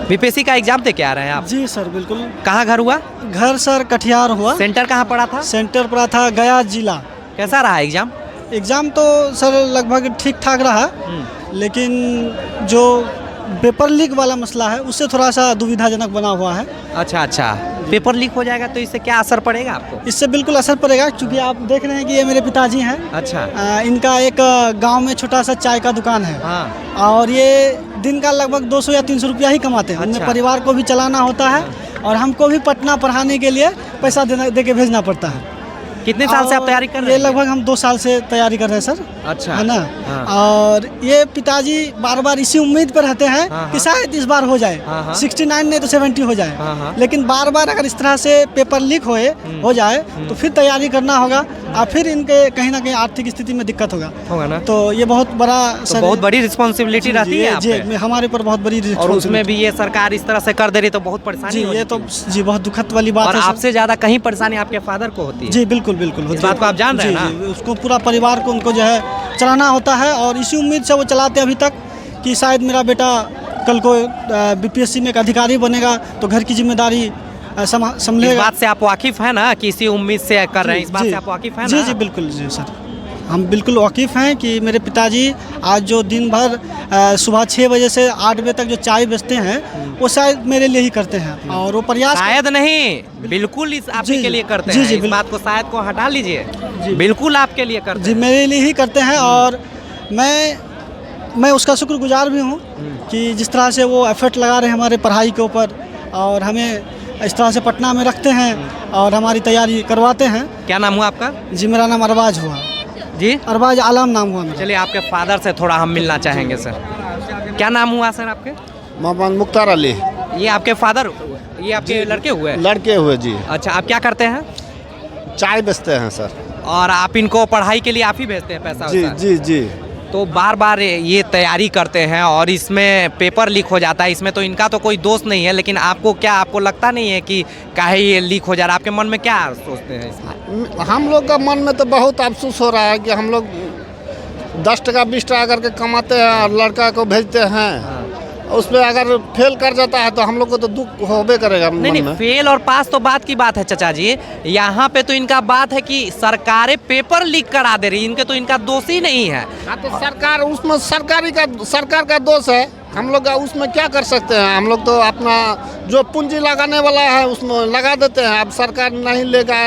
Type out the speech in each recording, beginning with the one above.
BPSC का exam दे के आ रहे हैं आप? जी सर बिल्कुल। कहाँ घर हुआ? घर सर कटिहार हुआ। सेंटर कहाँ पड़ा था? सेंटर पड़ा था गया जिला। कैसा रहा एग्जाम? एग्ज़ाम तो सर लगभग ठीक ठाक रहा, लेकिन जो पेपर लीक वाला मसला है उससे थोड़ा सा दुविधाजनक बना हुआ है। अच्छा अच्छा, पेपर लीक हो जाएगा तो इससे क्या असर पड़ेगा आपको? इससे बिल्कुल असर पड़ेगा, क्योंकि आप देख रहे हैं कि ये मेरे पिताजी हैं। अच्छा। इनका एक गांव में छोटा सा चाय का दुकान है। हाँ। और ये दिन का लगभग 200 या 300 रुपया ही कमाते हैं। उन्हें परिवार को भी चलाना होता है और हमको भी पटना पढ़ाने के लिए पैसा दे के भेजना पड़ता है। कितने साल से आप तैयारी कर रहे हैं? ये लगभग हम 2 साल से तैयारी कर रहे हैं सर। अच्छा। है ना? हाँ। और ये पिताजी बार बार इसी उम्मीद पर रहते हैं कि शायद इस बार हो जाए। 69 नहीं तो 70 हो जाए। लेकिन बार बार अगर इस तरह से पेपर लीक हो जाए तो फिर तैयारी करना होगा और फिर इनके कहीं ना कहीं आर्थिक स्थिति में दिक्कत होगा ना। तो ये बहुत बड़ा तो बहुत बड़ी रिस्पॉन्सिबिलिटी रहती है आप पे। हमारे पर बहुत बड़ी। और उसमें भी ये सरकार इस तरह से कर दे रही तो बहुत परेशानी ये तो जी बहुत दुखद वाली बात है। और आपसे ज्यादा कहीं परेशानी आपके फादर को होती है? जी बिल्कुल बिल्कुल। इस बात को आप जान रहे हैं ना? उसको पूरा परिवार को उनको जो है चलाना होता है और इसी उम्मीद से वो चलाते अभी तक कि शायद मेरा बेटा कल को बीपीएससी में एक अधिकारी बनेगा तो घर की जिम्मेदारी संभलेगा। इस बात से आप वाकिफ हैं ना कि इसी उम्मीद से कर रहे हैं? इस बात से आप वाकिफ हैं ना? जी बिल्कुल जी सर, हम बिल्कुल वाकिफ़ हैं कि मेरे पिताजी आज जो दिन भर सुबह 6 बजे से 8 बजे तक जो चाय बेचते हैं वो शायद मेरे लिए ही करते हैं। और वो प्रयास शायद नहीं, बिल्कुल इस आपके के लिए करते हैं। इस बात को शायद को हटा लीजिए, बिल्कुल आपके लिए करते हैं। जी मेरे लिए ही करते हैं। और मैं उसका शुक्रगुजार भी हूँ कि जिस तरह से वो एफर्ट लगा रहे हैं हमारे पढ़ाई के ऊपर और हमें इस तरह से पटना में रखते हैं और हमारी तैयारी करवाते हैं। क्या नाम हुआ आपका? जी मेरा नाम अरबाज हुआ जी। अरबाज आलम नाम हुआ मेरा। चलिए आपके फादर से थोड़ा हम मिलना चाहेंगे सर। क्या नाम हुआ सर आपके? मोहम्मद मुख्तार अली। ये आपके फादर, ये आपके लड़के हुए? लड़के हुए जी। अच्छा, आप क्या करते हैं? चाय बेचते हैं सर। और आप इनको पढ़ाई के लिए आप ही भेजते हैं पैसा? जी जी जी। तो बार बार ये तैयारी करते हैं और इसमें पेपर लीक हो जाता है। इसमें तो इनका तो कोई दोष नहीं है, लेकिन आपको लगता नहीं है कि काहे ये लीक हो जा रहा है? आपके मन में क्या सोचते हैं इसमें? हम लोग का मन में तो बहुत अफसोस हो रहा है कि हम लोग 10 टका 20 टका करके कमाते हैं और लड़का को भेजते हैं। उसमें अगर फेल कर जाता है तो हम लोग को तो दुख होबे करेगा। नहीं, फेल और पास तो बात की बात है चाचा जी। यहाँ पे तो इनका बात है कि सरकारें पेपर लीक करा दे रही, इनके तो इनका दोष ही नहीं है। हाँ तो सरकार उसमें सरकार का दोष है। हम लोग उसमें क्या कर सकते हैं? हम लोग तो अपना जो पूंजी लगाने वाला है उसमें लगा देते हैं। अब सरकार नहीं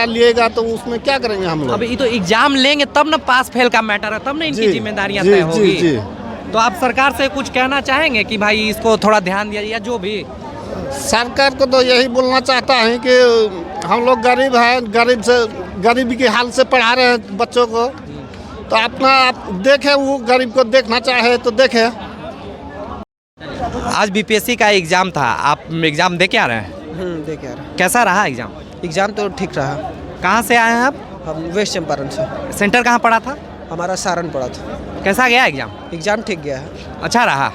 लिएगा तो उसमें क्या करेंगे हम लोग? अब ये तो एग्जाम लेंगे तब ना पास फेल का मैटर है, तब ना इनकी जिम्मेदारियां तय होगी। तो आप सरकार से कुछ कहना चाहेंगे कि भाई इसको थोड़ा ध्यान दिया, या जो भी? सरकार को तो यही बोलना चाहता है कि हम लोग गरीब हैं, गरीबी के हाल से पढ़ा रहे हैं बच्चों को, तो आप देखें, वो गरीब को देखना चाहे तो देखें। आज बीपीएससी का एग्जाम था, आप एग्जाम दे के आ रहे हैं? दे के आ रहे हैं। कैसा रहा एग्जाम? एग्जाम तो ठीक रहा। कहाँ से आए हैं आप? हम वेस्ट चंपारण से। सेंटर कहाँ पड़ा था? हमारा सारण पड़ा था। कैसा गया एग्जाम? एग्जाम ठीक गया है। अच्छा रहा?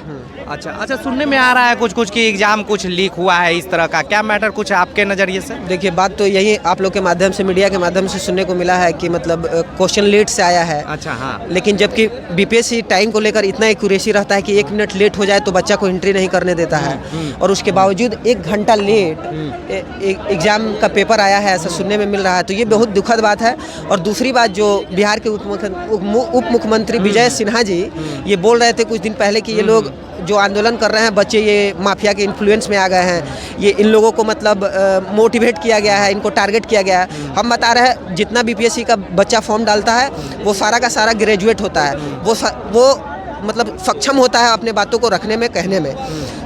अच्छा, सुनने में आ रहा है कुछ कि एग्जाम कुछ लीक हुआ है, इस तरह का क्या मैटर कुछ आपके नज़रिए से? देखिए, बात तो यही आप लोग के माध्यम से, मीडिया के माध्यम से सुनने को मिला है कि मतलब क्वेश्चन लेट से आया है। अच्छा, हाँ। लेकिन जबकि बीपीएससी टाइम को लेकर इतना एक्यूरेसी रहता है कि 1 मिनट लेट हो जाए तो बच्चा को एंट्री नहीं करने देता है, और उसके बावजूद 1 घंटा लेट एग्जाम का पेपर आया है, ऐसा सुनने में मिल रहा है। तो ये बहुत दुखद बात है। और दूसरी बात, जो बिहार के उप मुख्यमंत्री विजय सिन्हा जी ये बोल रहे थे कुछ दिन पहले कि ये लोग जो आंदोलन कर रहे हैं बच्चे, ये माफिया के इन्फ्लुएंस में आ गए हैं, ये इन लोगों को मतलब मोटिवेट किया गया है, इनको टारगेट किया गया है। हम बता रहे हैं जितना बीपीएससी का बच्चा फॉर्म डालता है वो सारा का सारा ग्रेजुएट होता है, वो मतलब सक्षम होता है अपने बातों को रखने में, कहने में।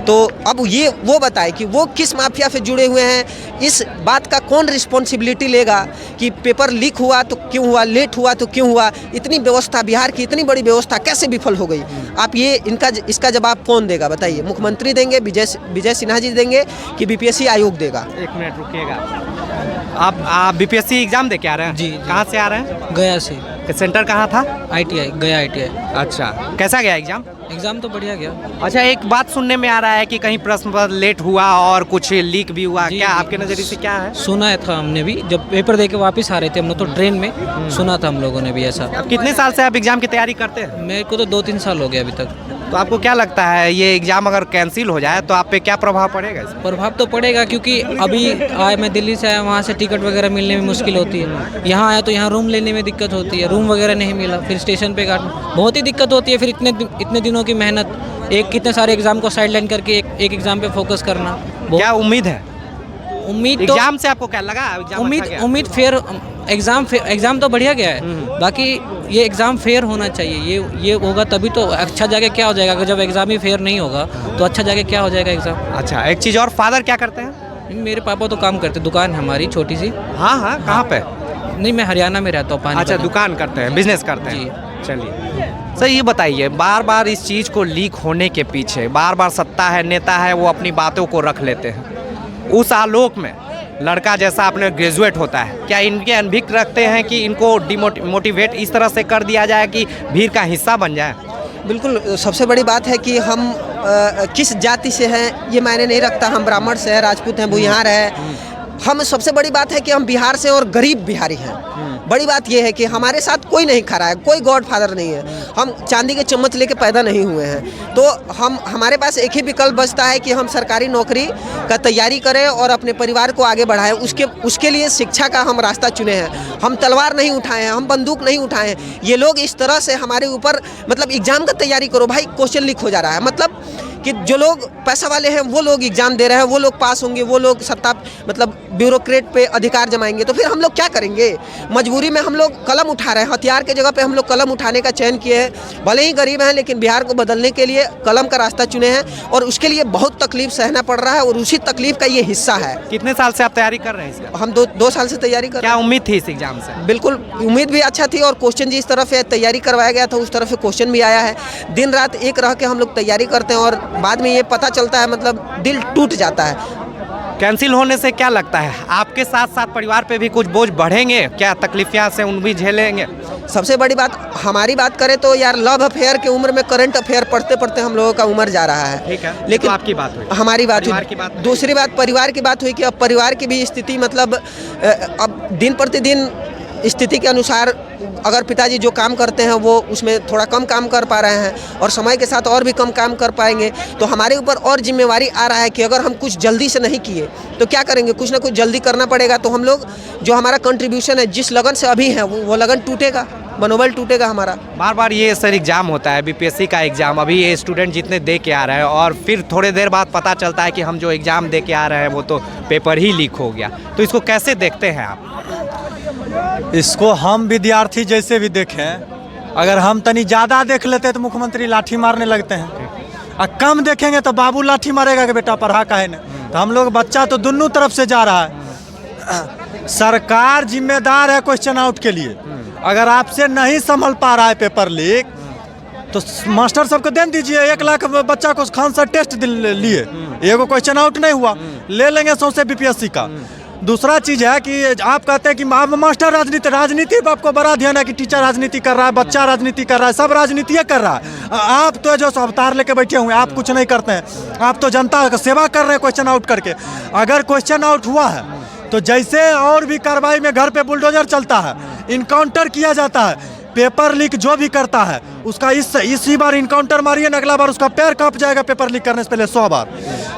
तो अब ये वो बताए कि वो किस माफिया से जुड़े हुए हैं, इस बात का कौन रिस्पॉन्सिबिलिटी लेगा कि पेपर लीक हुआ तो क्यों हुआ, लेट हुआ तो क्यों हुआ? इतनी व्यवस्था, बिहार की इतनी बड़ी व्यवस्था कैसे विफल हो गई? आप ये इसका जवाब कौन देगा बताइए? मुख्यमंत्री देंगे, विजय सिन्हा जी देंगे, कि बीपीएससी आयोग देगा? 1 मिनट रुकिएगा। आप बीपीएससी एग्जाम दे के आ रहे हैं? जी। कहाँ से आ रहे हैं? गया से। सेंटर कहाँ था? ITI, गया ITI। अच्छा, कैसा गया एग्जाम? एग्जाम तो बढ़िया गया। अच्छा, एक बात सुनने में आ रहा है कि कहीं प्रश्न पत्र लेट हुआ और कुछ लीक भी हुआ, क्या आपके नज़रिए से क्या है? सुना था हमने भी, जब पेपर दे के वापस आ रहे थे हम लोग तो ट्रेन में सुना था हम लोगों ने भी ऐसा। अब कितने साल से आप एग्जाम की तैयारी करते हैं? मेरे को तो 2-3 साल हो गए अभी तक। तो आपको क्या लगता है ये एग्ज़ाम अगर कैंसिल हो जाए तो आप पे क्या प्रभाव पड़ेगा इसका? प्रभाव तो पड़ेगा, क्योंकि अभी आए मैं दिल्ली से आया, वहाँ से टिकट वगैरह मिलने में मुश्किल होती है। यहाँ आया तो यहाँ रूम लेने में दिक्कत होती है, रूम वगैरह नहीं मिला, फिर स्टेशन पे काटना, बहुत ही दिक्कत होती है। फिर इतने दिनों की मेहनत, कितने सारे एग्ज़ाम को साइडलाइन करके एक एग्ज़ाम पे फोकस करना। क्या उम्मीद है उम्मीद तो एग्जाम से आपको क्या लगा? उम्मीद फेयर एग्ज़ाम तो बढ़िया गया है, बाकी ये एग्ज़ाम फेयर होना चाहिए। ये होगा तभी तो अच्छा जाके क्या हो जाएगा। अगर जब एग्ज़ाम ही फेयर नहीं होगा तो अच्छा जाके क्या हो जाएगा एग्ज़ाम। अच्छा, एक चीज़ और, फादर क्या करते हैं? मेरे पापा तो काम करते, दुकान है हमारी छोटी सी। हाँ हाँ, कहाँ पे? नहीं, मैं हरियाणा में रहता हूँ। पानी अच्छा, दुकान करते हैं, बिजनेस करते हैं। चलिए सर, ये बताइए, बार बार इस चीज़ को लीक होने के पीछे बार बार सत्ता है, नेता है, वो अपनी बातों को रख लेते हैं। उस आलोक में लड़का जैसा आपने ग्रेजुएट होता है, क्या इनके अनभिज्ञ रखते हैं कि इनको डिमोटिवेट इस तरह से कर दिया जाए कि भीड़ का हिस्सा बन जाए? बिल्कुल, सबसे बड़ी बात है कि हम किस जाति से हैं ये मायने नहीं रखता। हम ब्राह्मण से हैं, राजपूत हैं, भूमिहार हैं। हम सबसे बड़ी बात है कि हम बिहार से और गरीब बिहारी हैं। बड़ी बात यह है कि हमारे साथ कोई नहीं खड़ा है, कोई गॉड फादर नहीं है। हम चांदी के चम्मच लेके पैदा नहीं हुए हैं। तो हमारे पास एक ही विकल्प बचता है कि हम सरकारी नौकरी का तैयारी करें और अपने परिवार को आगे बढ़ाएं। उसके लिए शिक्षा का हम रास्ता चुने हैं। हम तलवार नहीं उठाए हैं, हम बंदूक नहीं उठाए हैं। ये लोग इस तरह से हमारे ऊपर, मतलब एग्जाम का तैयारी करो भाई, क्वेश्चन लीक हो जा रहा है, मतलब कि जो लोग पैसा वाले हैं वो लोग एग्जाम दे रहे हैं, वो लोग पास होंगे, वो लोग सत्ता, मतलब ब्यूरोक्रेट पे अधिकार जमाएंगे, तो फिर हम लोग क्या करेंगे? मजबूरी में हम लोग कलम उठा रहे हैं। हथियार के जगह पे हम लोग कलम उठाने का चयन किए हैं। भले ही गरीब हैं, लेकिन बिहार को बदलने के लिए कलम का रास्ता चुने हैं और उसके लिए बहुत तकलीफ सहना पड़ रहा है और उसी तकलीफ का ये हिस्सा है। कितने साल से आप तैयारी कर रहे हैं इसका? हम दो साल से तैयारी कर रहे हैं। क्या उम्मीद थी इस एग्जाम से? बिल्कुल, उम्मीद भी अच्छा थी और क्वेश्चन जिस तरफ से तैयारी करवाया गया था उस तरफ से क्वेश्चन भी आया है। दिन रात एक रह के हम लोग तैयारी करते हैं और बाद में ये पता चलता है, मतलब दिल टूट जाता है। कैंसिल होने से क्या लगता है आपके साथ साथ परिवार पे भी कुछ बोझ बढ़ेंगे? क्या तकलीफियाँ से उन भी झेलेंगे? सबसे बड़ी बात, हमारी बात करें तो यार, लव अफेयर की उम्र में करंट अफेयर पढ़ते पढ़ते हम लोगों का उम्र जा रहा है। ठीक है, लेकिन तो आपकी बात हुई, हमारी बात परिवार की हुई। बात। दूसरी बात परिवार की बात हुई कि अब परिवार की भी स्थिति, मतलब अब दिन प्रतिदिन स्थिति के अनुसार अगर पिताजी जो काम करते हैं वो उसमें थोड़ा कम काम कर पा रहे हैं और समय के साथ और भी कम काम कर पाएंगे, तो हमारे ऊपर और जिम्मेवारी आ रहा है कि अगर हम कुछ जल्दी से नहीं किए तो क्या करेंगे? कुछ ना कुछ जल्दी करना पड़ेगा। तो हम लोग जो हमारा कंट्रीब्यूशन है, जिस लगन से अभी है, वो लगन टूटेगा, मनोबल टूटेगा हमारा। बार बार ये सर एग्जाम होता है, बीपीएससी का एग्जाम, अभी ये स्टूडेंट जितने दे के आ रहे हैं और फिर थोड़ी देर बाद पता चलता है कि हम जो एग्जाम दे के आ रहे हैं वो तो पेपर ही लीक हो गया, तो इसको कैसे देखते हैं आप? इसको हम विद्यार्थी जैसे भी देखें, अगर हम तनी ज़्यादा देख लेते तो मुख्यमंत्री लाठी मारने लगते हैं, और कम देखेंगे तो बाबू लाठी मारेगा कि बेटा पढ़ा काहे न। तो हम लोग, बच्चा तो दोनों तरफ से जा रहा है। सरकार जिम्मेदार है क्वेश्चन आउट के लिए। अगर आपसे नहीं संभल पा रहा है पेपर लीक तो मास्टर सबको दे दीजिए। 1 लाख बच्चा को खान सर टेस्ट लिए, एगो क्वेश्चन आउट नहीं हुआ, ले लेंगे सौंसे बीपीएससी का। दूसरा चीज़ है कि आप कहते हैं कि आप मास्टर राजनीति पर आपको बड़ा ध्यान है कि टीचर राजनीति कर रहा है, बच्चा राजनीति कर रहा है, सब राजनीति कर रहा है। आप तो जो अवतार लेके बैठे हुए हैं, आप कुछ नहीं करते हैं, आप तो जनता का सेवा कर रहे हैं क्वेश्चन आउट करके। अगर क्वेश्चन आउट हुआ है तो जैसे और भी कार्रवाई में घर पे बुलडोजर चलता है, इनकाउंटर किया जाता है, पेपर लीक जो भी करता है उसका इसी बार इनकाउंटर मारिए ना, अगला बार उसका पैर कांप जाएगा पेपर लीक करने से पहले 100 बार।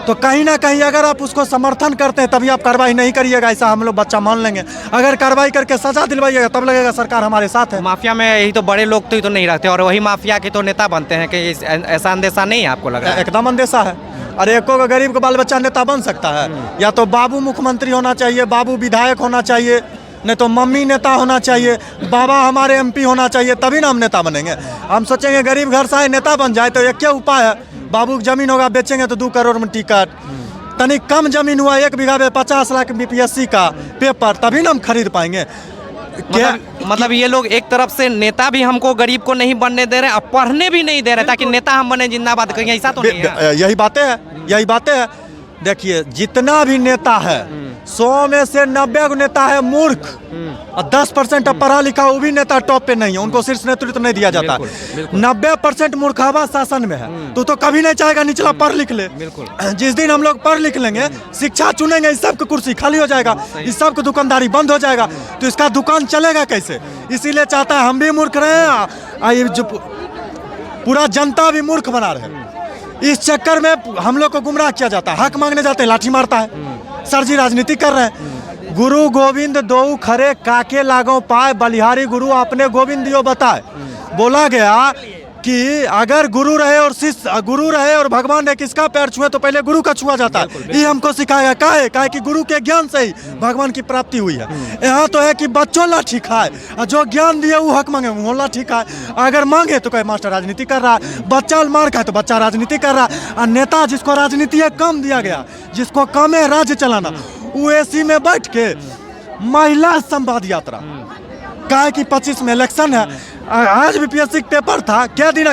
तो कहीं ना कहीं अगर आप उसको समर्थन करते हैं तभी आप कार्रवाई नहीं करिएगा, ऐसा हम लोग बच्चा मान लेंगे। अगर कार्रवाई करके सजा दिलवाइएगा तब लगेगा सरकार हमारे साथ है। माफिया में यही तो बड़े लोग तो नहीं रखते और वही माफिया के तो नेता बनते हैं, कि ऐसा अंदेशा नहीं है आपको लग रहा है? एकदम अंदेशा है। अरे एको गरीब का बाल बच्चा नेता बन सकता है? या तो बाबू मुख्यमंत्री होना चाहिए, बाबू विधायक होना चाहिए, नहीं तो मम्मी नेता होना चाहिए, बाबा हमारे एमपी होना चाहिए, तभी ना हम नेता बनेंगे। हम सोचेंगे गरीब घर से नेता बन जाए तो एक क्या उपाय है? बाबू की जमीन होगा, बेचेंगे तो 2 करोड़ में टिकट। तनी कम जमीन हुआ, 1 बीघा में 50 लाख बीपीएससी का पेपर, तभी ना हम खरीद पाएंगे। मतलब ये लोग एक तरफ से नेता भी हमको गरीब को नहीं बनने दे रहे और पढ़ने भी नहीं दे रहे ताकि नेता हम बने जिंदाबाद करेंगे, ऐसा तो नहीं है? यही बातें हैं। देखिए, जितना भी नेता है 100 में से 90 को नेता है मूर्ख और 10% पढ़ा लिखा वो भी नेता टॉप पे नहीं है, उनको शीर्ष नेतृत्व नहीं दिया जाता। 90% मूर्खावा शासन में है, तो कभी नहीं चाहेगा निचला पढ़ लिख ले। जिस दिन हम लोग पढ़ लिख लेंगे, शिक्षा चुनेंगे, इस सब की कुर्सी खाली हो जाएगा, इस सब की दुकानदारी बंद हो जाएगा, तो इसका दुकान चलेगा कैसे? इसीलिए चाहता है हम भी मूर्ख रहे। पूरा जनता भी मूर्ख बना रहे हैं। इस चक्कर में हम लोग को गुमराह किया जाता है, हक मांगने जाते हैं लाठी मारता है। सर जी राजनीति कर रहे हैं। गुरु गोविंद दो खरे काके लागो पाए, बलिहारी गुरु अपने गोविंद दियो बताए। बोला गया कि अगर गुरु रहे और शिष्य गुरु रहे और भगवान ने किसका पैर छुए तो पहले गुरु का छुआ जाता है। ये हमको सिखाया काहे कि गुरु के ज्ञान से ही भगवान की प्राप्ति हुई है। यहाँ तो है कि बच्चों लाठी खाए और जो ज्ञान दिए वो हक मांगे वो लाठी खाए। अगर मांगे तो कहे मास्टर राजनीति कर रहा है, बच्चा मार खाए तो बच्चा राजनीति कर रहा है। और नेता जिसको राजनीति है कम दिया गया, जिसको कम है राज्य चलाना, वो एसी में बैठ के महिला संवाद यात्रा काहे कि 25 में इलेक्शन है। आज भी पीएससी पेपर था क्या दिन,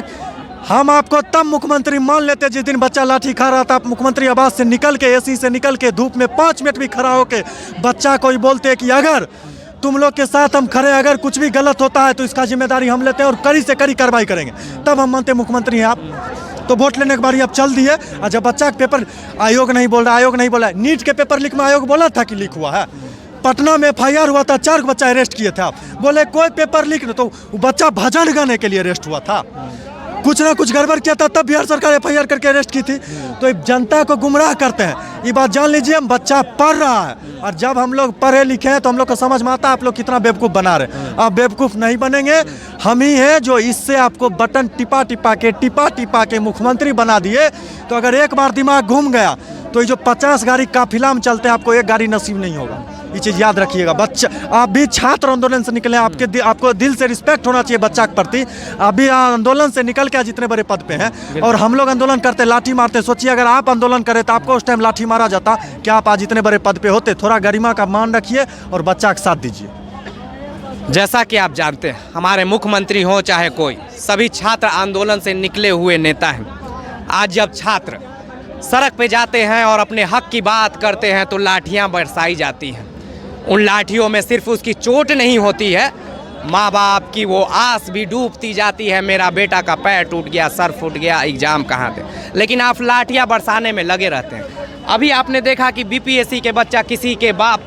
हम आपको तब मुख्यमंत्री मान लेते जिस दिन बच्चा लाठी खा रहा था। मुख्यमंत्री आवास से निकल के एसी से निकल के धूप में 5 मिनट भी खड़ा होके बच्चा को ही बोलते कि अगर तुम लोग के साथ हम खड़े, अगर कुछ भी गलत होता है तो इसका जिम्मेदारी हम लेते हैं और कड़ी से कड़ी कार्रवाई करेंगे, तब हम मानते मुख्यमंत्री हैं आप। तो वोट लेने के बारी अब चल दिए। और जब बच्चा के पेपर आयोग नहीं बोल रहा, नीट के पेपर लीक में आयोग बोला था कि लीक हुआ है। पटना में FIR हुआ था, 4 बच्चा अरेस्ट किए थे। आप बोले कोई पेपर लीक नहीं, तो वो बच्चा भजन गाने के लिए अरेस्ट हुआ था। कुछ ना कुछ गड़बड़ किया था तब बिहार सरकार FIR करके अरेस्ट की थी। तो जनता को गुमराह करते हैं। ये बात जान लीजिए, हम बच्चा पढ़ रहा है और जब हम लोग पढ़े लिखे हैं तो हम लोग को समझ में आता है आप लोग कितना बेवकूफ़ बना रहे हैं। आप बेवकूफ़ नहीं बनेंगे, हम ही हैं जो इससे आपको बटन टिपा टिपा के मुख्यमंत्री बना दिए। तो अगर एक बार दिमाग घूम गया तो ये जो 50 गाड़ी काफिला में चलते हैं आपको एक गाड़ी नसीब नहीं होगा। ये चीज़ याद रखिएगा। बच्चा आप भी छात्र आंदोलन से निकले, आपको दिल से रिस्पेक्ट होना चाहिए बच्चा के प्रति। आप भी आंदोलन से निकल के आज इतने बड़े पद पे हैं और हम लोग आंदोलन करते लाठी मारते। सोचिए अगर आप आंदोलन करें तो आपको उस टाइम लाठी मारा जाता, क्या आप आज इतने बड़े पद पे होते? थोड़ा गरिमा का मान रखिए और बच्चा का साथ दीजिए। जैसा कि आप जानते हैं, हमारे मुख्यमंत्री हो चाहे कोई, सभी छात्र आंदोलन से निकले हुए नेता हैं। आज जब छात्र सड़क पे जाते हैं और अपने हक की बात करते हैं तो लाठियां बरसाई जाती हैं। उन लाठियों में सिर्फ उसकी चोट नहीं होती है, माँ बाप की वो आस भी डूबती जाती है, मेरा बेटा का पैर टूट गया, सर फूट गया, एग्जाम कहाँ थे। लेकिन आप लाठियां बरसाने में लगे रहते हैं। अभी आपने देखा कि BPSC के बच्चा किसी के बाप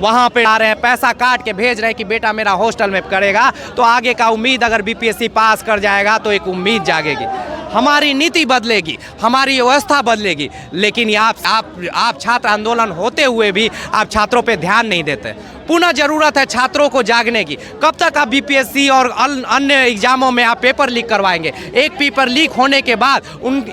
वहाँ पे आ रहे हैं, पैसा काट के भेज रहे हैं कि बेटा मेरा हॉस्टल में करेगा, तो आगे का उम्मीद अगर BPSC पास कर जाएगा तो एक उम्मीद जागेगी, हमारी नीति बदलेगी, हमारी व्यवस्था बदलेगी। लेकिन ये आप छात्र आंदोलन होते हुए भी आप छात्रों पे ध्यान नहीं देते। पुनः ज़रूरत है छात्रों को जागने की। कब तक आप BPSC और अन्य एग्जामों में आप पेपर लीक करवाएंगे? एक पेपर लीक होने के बाद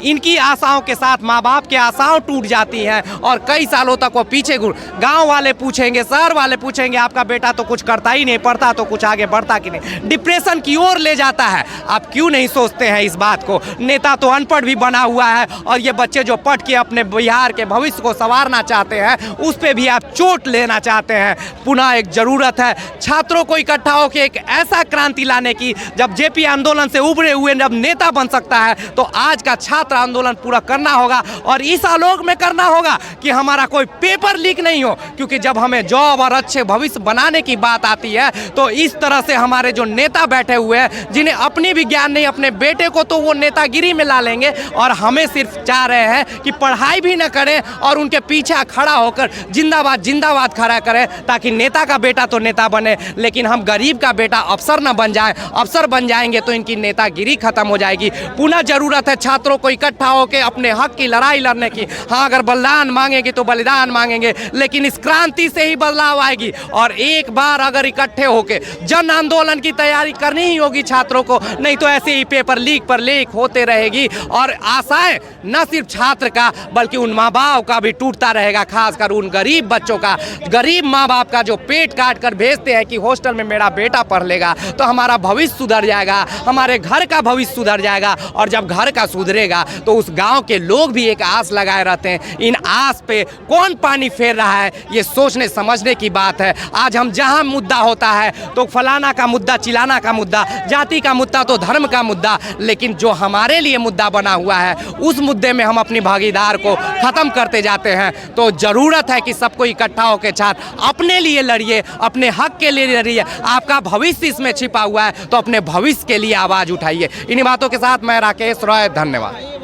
इनकी आशाओं के साथ माँ बाप की आशाओं टूट जाती हैं और कई सालों तक वो पीछे गांव वाले पूछेंगे, शहर वाले पूछेंगे, आपका बेटा तो कुछ करता ही नहीं, पढ़ता तो कुछ आगे बढ़ता कि नहीं, डिप्रेशन की ओर ले जाता है। आप क्यों नहीं सोचते हैं इस बात को? नेता तो अनपढ़ भी बना हुआ है और ये बच्चे जो पढ़ के अपने बिहार के भविष्य को संवारना चाहते हैं उस पर भी आप चोट लेना चाहते हैं। पुनः एक जरूरत है छात्रों को इकट्ठा होकर एक ऐसा क्रांति लाने की, जब JP आंदोलन से उभरे हुए जब नेता बन सकता है तो आज का छात्र आंदोलन पूरा करना होगा और इस आलोक में करना होगा कि हमारा कोई पेपर लीक नहीं हो। क्योंकि जब हमें जॉब और अच्छे भविष्य बनाने की बात आती है तो इस तरह से हमारे जो नेता बैठे हुए हैं जिन्हें अपनी भी ज्ञान नहीं, अपने बेटे को तो वो नेतागिरी में ला लेंगे और हमें सिर्फ चाह रहे हैं कि पढ़ाई भी न करें और उनके पीछे खड़ा होकर जिंदाबाद जिंदाबाद खड़ा करें ताकि नेता का बेटा तो नेता बने लेकिन हम गरीब का बेटा अफसर न बन जाए। अफसर बन जाएंगे तो इनकी नेतागिरी खत्म हो जाएगी। पुनः जरूरत है छात्रों को इकट्ठा होकर अपने हक की लड़ाई लड़ने की। हाँ, अगर बलिदान मांगेंगे तो बलिदान मांगेंगे, लेकिन इस क्रांति से ही बदलाव आएगी। और एक बार अगर इकट्ठे होकर जन आंदोलन की तैयारी करनी ही होगी छात्रों को, नहीं तो ऐसे ही पेपर लीक पर लीक होते रहेगी और आशाएं न सिर्फ छात्र का बल्कि उन माँ बाप का भी टूटता रहेगा, खासकर उन गरीब बच्चों का, गरीब माँ बाप का जो पेट काट कर भेजते हैं कि हॉस्टल में मेरा बेटा पढ़ लेगा तो हमारा भविष्य सुधर जाएगा, हमारे घर का भविष्य सुधर जाएगा। और जब घर का सुधरेगा तो उस गांव के लोग भी एक आस लगाए रहते हैं। इन आस पे कौन पानी फेर रहा है ये सोचने समझने की बात है। आज हम जहां मुद्दा होता है तो फलाना का मुद्दा, चिलाना का मुद्दा, जाति का मुद्दा तो धर्म का मुद्दा, लेकिन जो हमारे लिए मुद्दा बना हुआ है उस मुद्दे में हम अपनी भागीदार को खत्म करते जाते हैं। तो जरूरत है कि सबको इकट्ठा होकर छात्र अपने लिए लड़िए, अपने हक के लिए लड़िए। आपका भविष्य इसमें छिपा हुआ है तो अपने भविष्य के लिए आवाज उठाइए। इन्हीं बातों के साथ मैं राकेश रॉय, धन्यवाद।